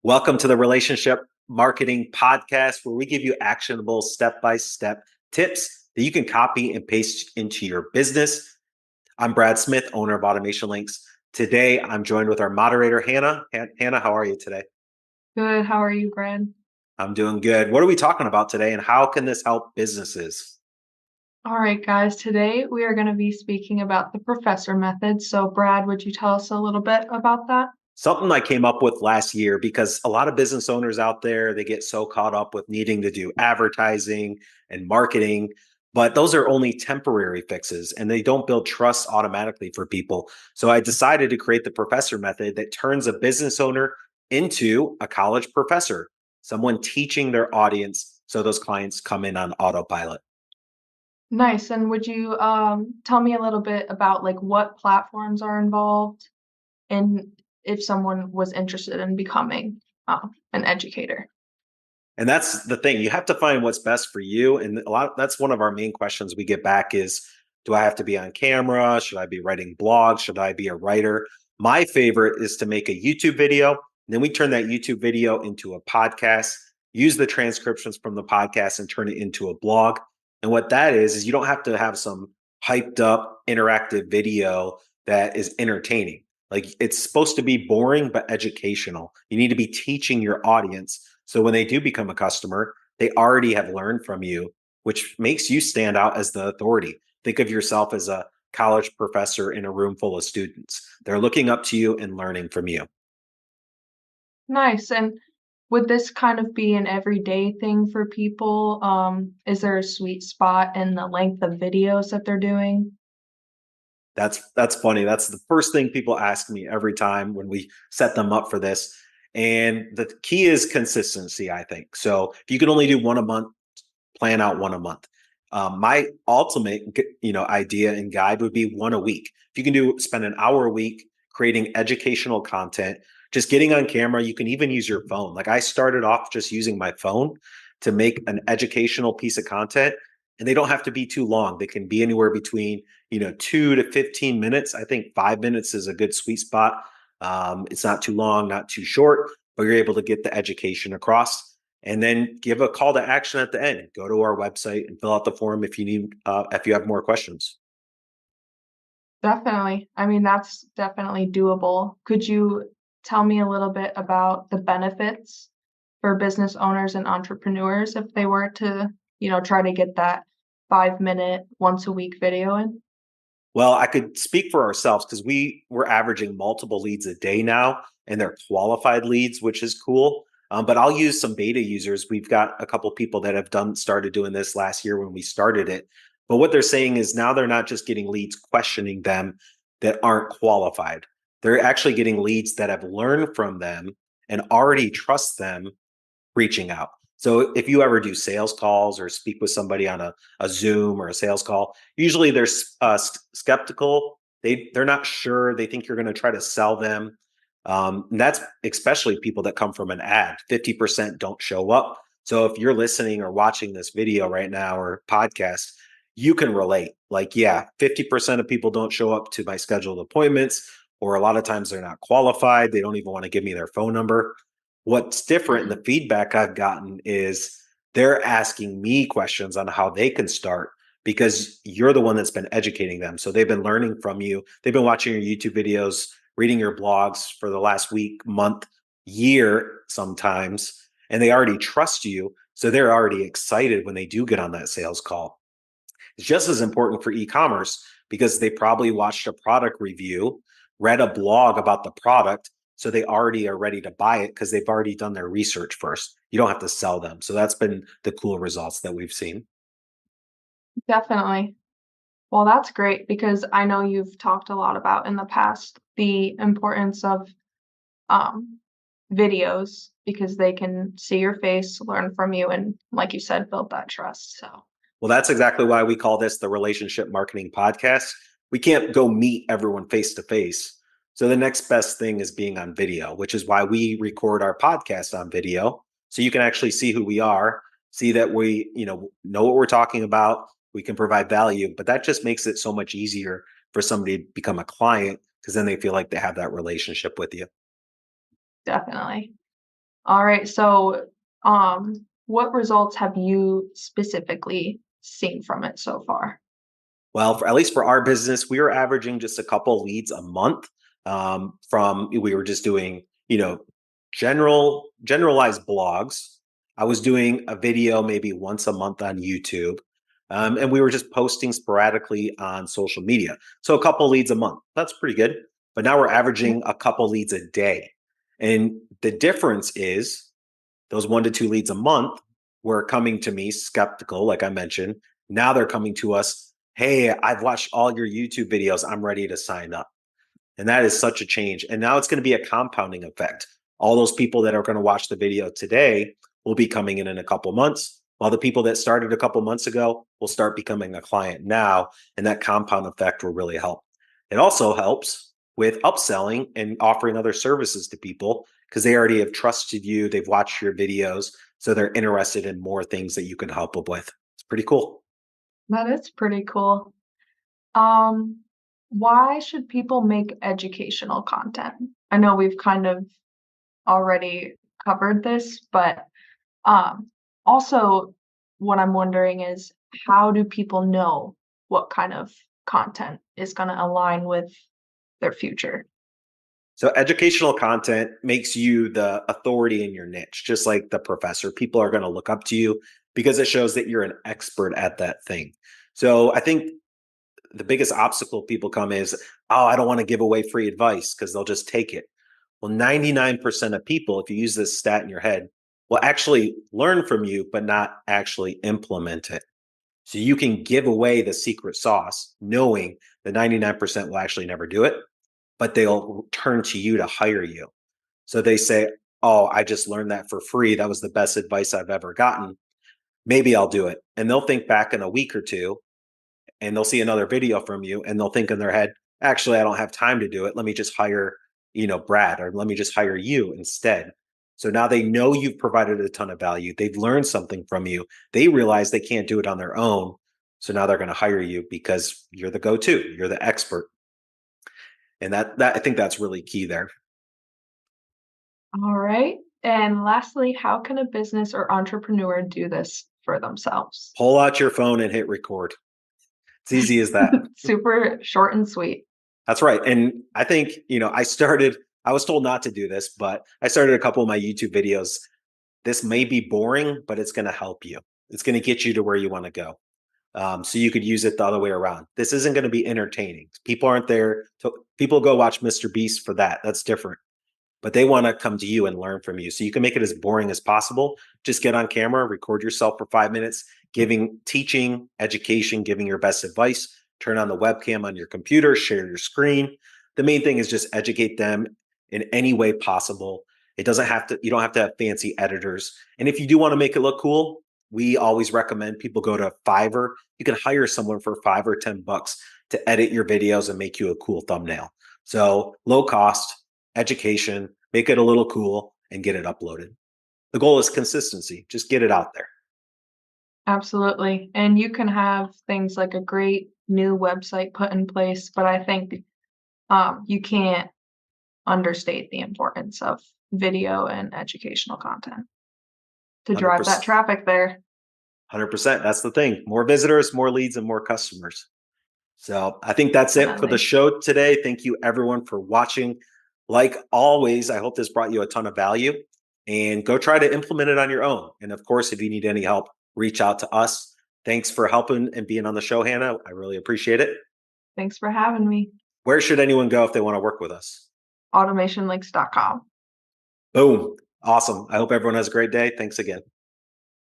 Welcome to the Relationship Marketing Podcast, where we give you actionable step by step tips that you can copy and paste into your business. I'm Brad Smith, owner of Automation Links. Today, I'm joined with our moderator, Hannah. Hannah, how are you today? Good. How are you, Brad? I'm doing good. What are we talking about today, and how can this help businesses? All right, guys. Today we are going to be speaking about the professor method. So, Brad, would you tell us a little bit about that? Something I came up with last year because a lot of business owners out there, they get so caught up with needing to do advertising and marketing, but those are only temporary fixes and they don't build trust automatically for people. So I decided to create the professor method that turns a business owner into a college professor, someone teaching their audience so those clients come in on autopilot. Nice. And would you tell me a little bit about what platforms are involved and if someone was interested in becoming an educator? And that's the thing. You have to find what's best for you. And that's one of our main questions we get back is, do I have to be on camera? Should I be writing blogs? Should I be a writer? My favorite is to make a YouTube video. And then we turn that YouTube video into a podcast, use the transcriptions from the podcast and turn it into a blog. And what that is you don't have to have some hyped up interactive video that is entertaining. Like it's supposed to be boring, but educational. You need to be teaching your audience so when they do become a customer, they already have learned from you, which makes you stand out as the authority. Think of yourself as a college professor in a room full of students. They're looking up to you and learning from you. Nice. And would this kind of be an everyday thing for people? Is there a sweet spot in the length of videos that they're doing? That's funny. That's the first thing people ask me every time when we set them up for this. And the key is consistency, I think. So if you can only do one a month, plan out one a month. My ultimate, idea and guide would be one a week. If you can spend an hour a week creating educational content, just getting on camera. You can even use your phone. Like I started off just using my phone to make an educational piece of content, and they don't have to be too long. They can be anywhere between 2 to 15 minutes. I think 5 minutes is a good sweet spot. It's not too long, not too short, but you're able to get the education across and then give a call to action at the end. Go to our website and fill out the form if you have more questions. Definitely. I mean, that's definitely doable. Could you tell me a little bit about the benefits for business owners and entrepreneurs if they were to, try to get that 5-minute once a week video in? Well, I could speak for ourselves because we're averaging multiple leads a day now, and they're qualified leads, which is cool. But I'll use some beta users. We've got a couple people that have started doing this last year when we started it. But what they're saying is now they're not just getting leads questioning them that aren't qualified. They're actually getting leads that have learned from them and already trust them reaching out. So if you ever do sales calls or speak with somebody on a Zoom or a sales call, usually they're skeptical. They're not sure. They think you're going to try to sell them. And that's especially people that come from an ad. 50% don't show up. So if you're listening or watching this video right now or podcast, you can relate. Like, yeah, 50% of people don't show up to my scheduled appointments, or a lot of times they're not qualified. They don't even want to give me their phone number. What's different in the feedback I've gotten is they're asking me questions on how they can start because you're the one that's been educating them. So they've been learning from you. They've been watching your YouTube videos, reading your blogs for the last week, month, year sometimes, and they already trust you. So they're already excited when they do get on that sales call. It's just as important for e-commerce because they probably watched a product review, read a blog about the product, so they already are ready to buy it because they've already done their research first. You don't have to sell them. So that's been the cool results that we've seen. Definitely. Well, that's great because I know you've talked a lot about in the past the importance of um, videos because they can see your face, learn from you, and like you said, build that trust. So Well, that's exactly why we call this the Relationship Marketing Podcast. We can't go meet everyone face to face. So the next best thing is being on video, which is why we record our podcast on video. So you can actually see who we are, see that we, know what we're talking about. We can provide value, but that just makes it so much easier for somebody to become a client because then they feel like they have that relationship with you. definitely. All right. So, what results have you specifically seen from it so far? Well, at least for our business, we were averaging just a couple leads a month. From we were just doing, generalized blogs. I was doing a video maybe once a month on YouTube, and we were just posting sporadically on social media. So a couple leads a month. That's pretty good. But now we're Yeah. averaging a couple leads a day, and the difference is those 1 to 2 leads a month were coming to me skeptical, like I mentioned. Now they're coming to us, hey, I've watched all your YouTube videos. I'm ready to sign up. And that is such a change. And now it's going to be a compounding effect. All those people that are going to watch the video today will be coming in a couple months, while the people that started a couple months ago will start becoming a client now. And that compound effect will really help. It also helps with upselling and offering other services to people because they already have trusted you. They've watched your videos. So they're interested in more things that you can help them with. It's pretty cool. That is pretty cool. Um, why should people make educational content? I know we've kind of already covered this, but um, also what I'm wondering is how do people know what kind of content is going to align with their future? So educational content makes you the authority in your niche, just like the professor. People are going to look up to you because it shows that you're an expert at that thing. So I think the biggest obstacle people come is, oh, I don't want to give away free advice because they'll just take it. Well, 99% of people, if you use this stat in your head, will actually learn from you, but not actually implement it. So you can give away the secret sauce knowing that 99% will actually never do it, but they'll turn to you to hire you. So they say, oh, I just learned that for free. That was the best advice I've ever gotten. Maybe I'll do it. And they'll think back in a week or two and they'll see another video from you and they'll think in their head, actually, I don't have time to do it. Let me just hire, Brad, or let me just hire you instead. So now they know you've provided a ton of value. They've learned something from you. They realize they can't do it on their own. So now they're going to hire you because you're the go-to, you're the expert. And that I think that's really key there. All right. And lastly, how can a business or entrepreneur do this for themselves? Pull out your phone and hit record. It's easy as that. Super short and sweet. That's right. And I think, I was told not to do this, but I started a couple of my YouTube videos. This may be boring, but it's going to help you. It's going to get you to where you want to go. So you could use it the other way around. This isn't going to be entertaining. People aren't there. People go watch Mr. Beast for that. That's different, but they want to come to you and learn from you. So you can make it as boring as possible. Just get on camera, record yourself for 5 minutes, teaching, education, giving your best advice. Turn on the webcam on your computer, share your screen. The main thing is just educate them in any way possible. You don't have to have fancy editors. And if you do want to make it look cool, we always recommend people go to Fiverr. You can hire someone for $5 or $10 to edit your videos and make you a cool thumbnail. So low cost, education, make it a little cool, and get it uploaded. The goal is consistency. Just get it out there. Absolutely. And you can have things like a great new website put in place, but I think you can't understate the importance of video and educational content to drive that 100%. traffic there. 100%. That's the thing. More visitors, more leads, and more customers. So I think that's it for the Definitely. show today. Thank you, everyone, for watching. Like always, I hope this brought you a ton of value and go try to implement it on your own. And of course, if you need any help, reach out to us. Thanks for helping and being on the show, Hannah. I really appreciate it. Thanks for having me. Where should anyone go if they want to work with us? Automationlinks.com. Boom. Awesome. I hope everyone has a great day. Thanks again.